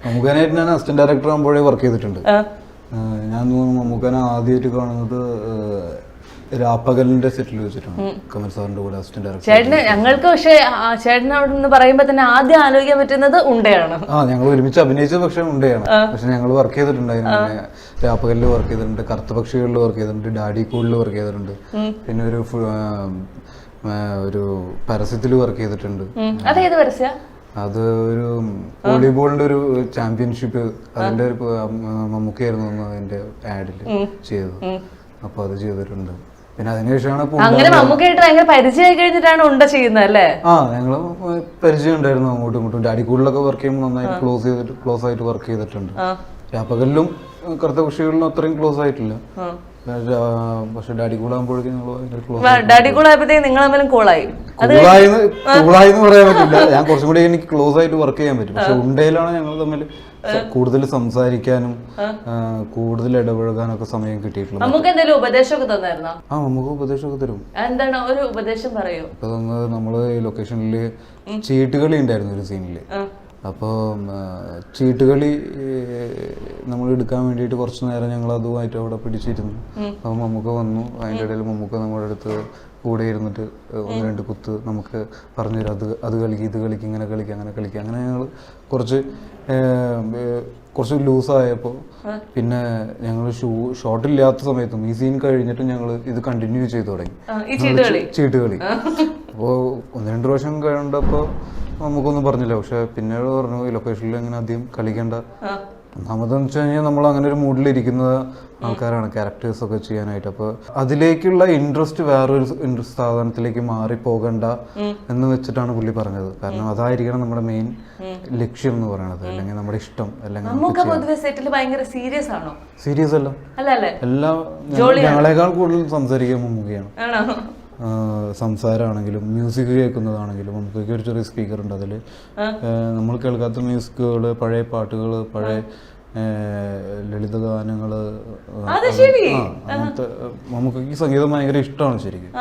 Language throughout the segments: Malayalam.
മമ്മൂക്കാനായിട്ട് ഞാൻ അസിസ്റ്റന്റ് ഡയറക്ടർ ആകുമ്പോഴേ വർക്ക് ചെയ്തിട്ടുണ്ട്. ഞാൻ മമ്മൂക്കാനെ ആദ്യമായിട്ട് കാണുന്നത് രാപ്പകലിന്റെ സെറ്റിൽ വെച്ചിട്ടാണ്, കമൽ സാറിന്റെ കൂടെ അസിസ്റ്റന്റ് ഡയറക്ടർ. ചേട്ടന് ഞങ്ങൾക്ക് പക്ഷേ ചേട്ടനോട് നിന്ന് പറയുമ്പോ തന്നെ ആദ്യം ആലോചിക്കാൻ പറ്റുന്നത് ഉണ്ടയാണ്. ഞങ്ങൾ ഒരുമിച്ച് അഭിനയിച്ചത് പക്ഷെ ഉണ്ടയാണ്. പക്ഷെ ഞങ്ങൾ വർക്ക് ചെയ്തിട്ടുണ്ടായിരുന്നു. രാപ്പകലിൽ വർക്ക് ചെയ്തിട്ടുണ്ട്, കറുത്ത പക്ഷികളിൽ വർക്ക് ചെയ്തിട്ടുണ്ട്, ഡാഡി കൂളിൽ വർക്ക് ചെയ്തിട്ടുണ്ട്, പിന്നെ ഒരു പരസ്യത്തിൽ വർക്ക് ചെയ്തിട്ടുണ്ട്. അതേത് പരസ്യ? അത് ഒരു വോളിബോളിന്റെ ഒരു ചാമ്പ്യൻഷിപ്പ്, അതിന്റെ ഒരു മമ്മൂക്കയായിരുന്നു അതിന്റെ ആഡിൽ ചെയ്തത്. അപ്പൊ അത് ചെയ്തിട്ടുണ്ട്. പിന്നെ അതിനുശേഷമാണ് അങ്ങനെ മമ്മൂക്കായിട്ട് ഭയങ്കര പരിചയമായി കഴിഞ്ഞിട്ടാണ് ഉണ്ട ചെയ്യുന്നത് അല്ലേ? ഞങ്ങള് പരിചയം ഉണ്ടായിരുന്നു അങ്ങോട്ടും ഇങ്ങോട്ടും. ഡാഡി കൂളിലൊക്കെ വർക്ക് ചെയ്യുമ്പോൾ നന്നായിട്ട് ക്ലോസ് ആയിട്ട് വർക്ക് ചെയ്തിട്ടുണ്ട്. രാപ്പകലിലും കറുത്ത പക്ഷികളിലും അത്രയും ക്ലോസ് ആയിട്ടില്ല. പക്ഷെ ഡാഡി കൂളാകുമ്പോഴേക്കും ഡാഡി കൂളായപ്പോഴത്തേക്ക് നിങ്ങൾ തമ്മിലും കൂളായി കൂളായിന്ന് പറയാൻ പറ്റില്ല. ഞാൻ കുറച്ചും കൂടി എനിക്ക് ക്ലോസ് ആയിട്ട് വർക്ക് ചെയ്യാൻ പറ്റും. പക്ഷെ ഉണ്ടയിലാണ് ഞങ്ങൾ തമ്മിൽ കൂടുതൽ സംസാരിക്കാനും കൂടുതൽ ഇടപഴകാനൊക്കെ സമയം കിട്ടിയിട്ടുള്ളത്. നമുക്ക് എന്തെങ്കിലും ഉപദേശമൊക്കെ തന്നായിരുന്നോ? നമുക്ക് ഉപദേശമൊക്കെ തരും. എന്താണ് ഒരു ഉപദേശം പറയൂ? ഇപ്പൊ നമ്മള് ലൊക്കേഷനില് ചീട്ടുകളി ഉണ്ടായിരുന്നു ഒരു സീനില്. അപ്പോൾ ചീട്ടുകളി നമ്മൾ എടുക്കാൻ വേണ്ടിയിട്ട് കുറച്ച് നേരം ഞങ്ങൾ അതുമായിട്ട് അവിടെ പിടിച്ചിരുന്നു. അപ്പോൾ മമ്മൂക്ക വന്നു. അതിൻ്റെ ഇടയിൽ മമ്മൂക്ക നമ്മുടെ അടുത്ത് കൂടെ ഇരുന്നിട്ട് 1-2 കുത്ത് നമുക്ക് പറഞ്ഞു തരും. അത് കളിക്കുക, ഇത് കളിക്കുക, ഇങ്ങനെ കളിക്കുക, അങ്ങനെ കളിക്കുക. അങ്ങനെ ഞങ്ങൾ കുറച്ച് ലൂസായപ്പോൾ പിന്നെ ഞങ്ങൾ ഷോട്ടില്ലാത്ത സമയത്തും ഈ സീൻ കഴിഞ്ഞിട്ടും ഞങ്ങൾ ഇത് കണ്ടിന്യൂ ചെയ്തു തുടങ്ങി ചീട്ടുകളി. അപ്പോൾ 1-2 പ്രാവശ്യം കണ്ടപ്പോൾ നമുക്കൊന്നും പറഞ്ഞില്ല. പക്ഷെ പിന്നീട് പറഞ്ഞു ഈ ലൊക്കേഷനിൽ അങ്ങനെ അധികം കളിക്കേണ്ട. ഒന്നാമതെന്ന് വെച്ച് കഴിഞ്ഞാൽ നമ്മൾ അങ്ങനെ ഒരു മൂഡിലിരിക്കുന്ന ആൾക്കാരാണ് ക്യാരക്ടേഴ്സ് ഒക്കെ ചെയ്യാനായിട്ട്. അപ്പോൾ അതിലേക്കുള്ള ഇൻട്രസ്റ്റ് വേറൊരു ഇൻട്രസ്റ്റ് സാധനത്തിലേക്ക് മാറിപ്പോകണ്ട എന്ന് വെച്ചിട്ടാണ് പുള്ളി പറഞ്ഞത്. കാരണം അതായിരിക്കണം നമ്മുടെ മെയിൻ ലക്ഷ്യം എന്ന് പറയുന്നത്, അല്ലെങ്കിൽ നമ്മുടെ ഇഷ്ടം. അല്ലെങ്കിൽ സീരിയസ് അല്ല, എല്ലാം ഞങ്ങളെക്കാൾ കൂടുതൽ സംസാരിക്കാൻ മമ്മൂക്കയാണ്. സംസാരമാണെങ്കിലും മ്യൂസിക് കേൾക്കുന്നതാണെങ്കിലും നമുക്ക് ഒരു ചെറിയ സ്പീക്കർ ഉണ്ട്. അതിൽ നമ്മൾ കേൾക്കാത്ത മ്യൂസിക്കുകൾ, പഴയ പാട്ടുകൾ, പഴയ ലളിതഗാനങ്ങൾ, അങ്ങനത്തെ നമുക്ക് ഈ സംഗീതം ഭയങ്കര ഇഷ്ടമാണ് ശരിക്കും.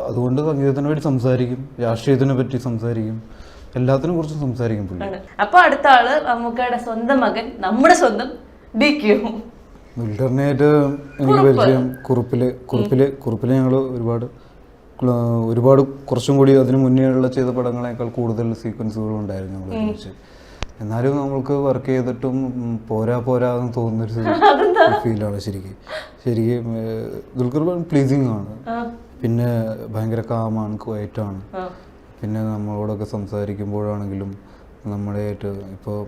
അതുകൊണ്ട് സംഗീതത്തിനെ പറ്റി സംസാരിക്കും, രാഷ്ട്രീയത്തിനെ പറ്റി സംസാരിക്കും, എല്ലാത്തിനെ കുറിച്ചും സംസാരിക്കും പുള്ളി. അപ്പൊ അടുത്ത ആള് മമ്മൂക്കയുടെ സ്വന്തം മകൻ, നമ്മുടെ സ്വന്തം DQ. വിൽട്ടറിനായിട്ട് എനിക്ക് പരിചയം കുറുപ്പില് ഞങ്ങൾ ഒരുപാട് കുറച്ചും കൂടി അതിന് മുന്നേയുള്ള ചെയ്ത പടങ്ങളെക്കാൾ കൂടുതൽ സീക്വൻസുകൾ ഉണ്ടായിരുന്നു ഞങ്ങൾ ഒരുമിച്ച്. എന്നാലും നമ്മൾക്ക് വർക്ക് ചെയ്തിട്ടും പോരാന്ന് തോന്നുന്നൊരു ഫീലാണ് ശരിക്കും. ദുൽഖർ പ്ലീസിങ് ആണ്, പിന്നെ ഭയങ്കര കാമാണ്, ക്വയറ്റാണ്. പിന്നെ നമ്മളോടൊക്കെ സംസാരിക്കുമ്പോഴാണെങ്കിലും നമ്മളായിട്ട് ഇപ്പോൾ